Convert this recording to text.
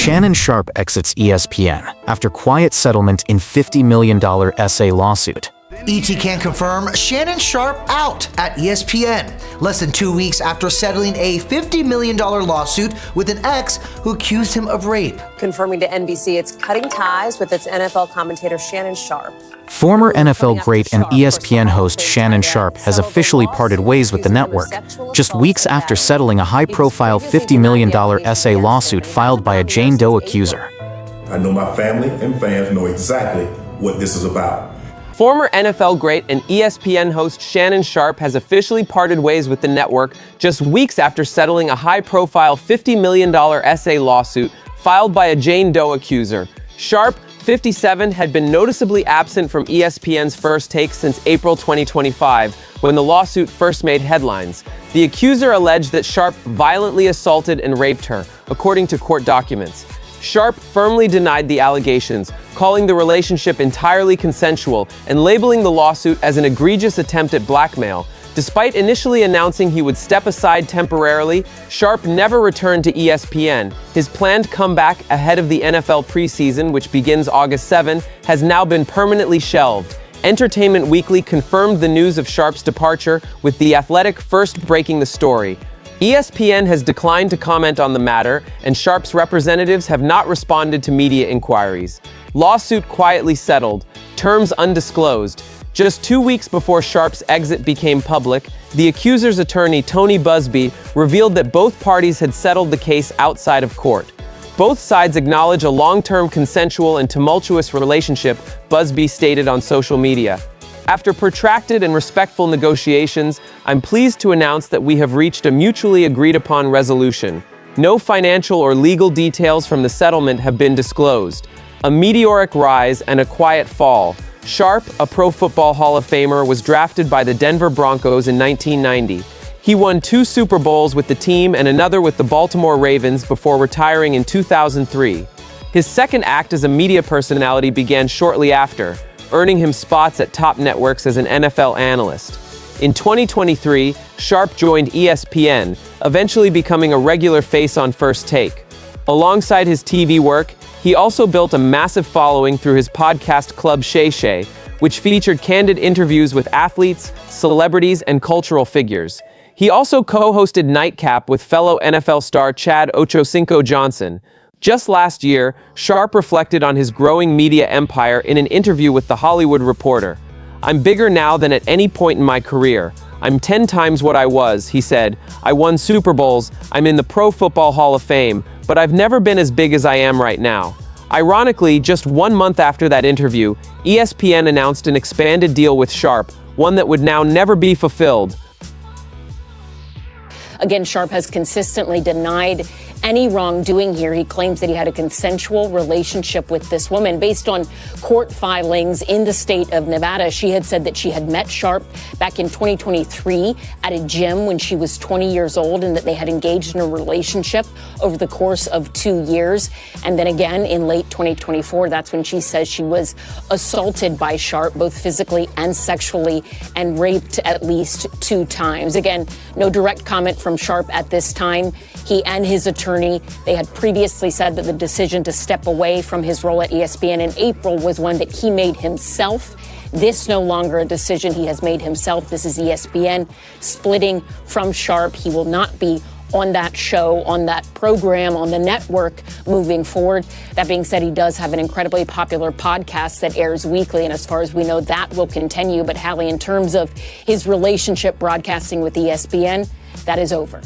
Shannon Sharpe exits ESPN after quiet settlement in $50 million SA lawsuit. ET can confirm Shannon Sharpe out at ESPN, less than 2 weeks after settling a $50 million lawsuit with an ex who accused him of rape. Confirming to NBC it's cutting ties with its NFL commentator Shannon Sharpe. Former NFL great and ESPN host Shannon Sharpe has officially parted ways with the network, just weeks after settling a high-profile $50 million SA lawsuit filed by a Jane Doe accuser. I know my family and fans know exactly what this is about. Former NFL great and ESPN host Shannon Sharpe has officially parted ways with the network just weeks after settling a high-profile $50 million SA lawsuit filed by a Jane Doe accuser. Sharpe, 57, had been noticeably absent from ESPN's First Take since April 2025, when the lawsuit first made headlines. The accuser alleged that Sharpe violently assaulted and raped her, according to court documents. Sharpe firmly denied the allegations, calling the relationship entirely consensual and labeling the lawsuit as an egregious attempt at blackmail. Despite initially announcing he would step aside temporarily, Sharpe never returned to ESPN. His planned comeback ahead of the NFL preseason, which begins August 7, has now been permanently shelved. Entertainment Weekly confirmed the news of Sharpe's departure, with The Athletic first breaking the story. ESPN has declined to comment on the matter, and Sharpe's representatives have not responded to media inquiries. Lawsuit quietly settled, terms undisclosed. Just 2 weeks before Sharpe's exit became public, the accuser's attorney, Tony Busby, revealed that both parties had settled the case outside of court. Both sides acknowledge a long-term consensual and tumultuous relationship, Busby stated on social media. After protracted and respectful negotiations, I'm pleased to announce that we have reached a mutually agreed-upon resolution. No financial or legal details from the settlement have been disclosed. A meteoric rise and a quiet fall. Sharpe, a Pro Football Hall of Famer, was drafted by the Denver Broncos in 1990. He won 2 Super Bowls with the team and another with the Baltimore Ravens before retiring in 2003. His second act as a media personality began shortly after, earning him spots at top networks as an NFL analyst. In 2023, Sharpe joined ESPN, eventually becoming a regular face on First Take. Alongside his TV work, he also built a massive following through his podcast Club Shay Shay, which featured candid interviews with athletes, celebrities, and cultural figures. He also co-hosted Nightcap with fellow NFL star Chad Ochocinco Johnson. Just last year, Sharpe reflected on his growing media empire in an interview with The Hollywood Reporter. "I'm bigger now than at any point in my career. I'm 10 times what I was," he said. "I won Super Bowls, I'm in the Pro Football Hall of Fame, but I've never been as big as I am right now." Ironically, just 1 month after that interview, ESPN announced an expanded deal with Sharpe, one that would now never be fulfilled. Again, Sharpe has consistently denied any wrongdoing here. He claims that he had a consensual relationship with this woman. Based on court filings in the state of Nevada, she had said that she had met Sharpe back in 2023 at a gym when she was 20 years old and that they had engaged in a relationship over the course of 2 years. And then again in late 2024, that's when she says she was assaulted by Sharpe, both physically and sexually, and raped at least 2 times. Again, no direct comment from Sharpe at this time. He and his attorney, they had previously said that the decision to step away from his role at ESPN in April was one that he made himself. This no longer a decision he has made himself. This is ESPN splitting from Sharpe. He will not be on that show, on that program, on the network moving forward. That being said, he does have an incredibly popular podcast that airs weekly, and as far as we know, that will continue. But Hallie, in terms of his relationship broadcasting with ESPN, that is over.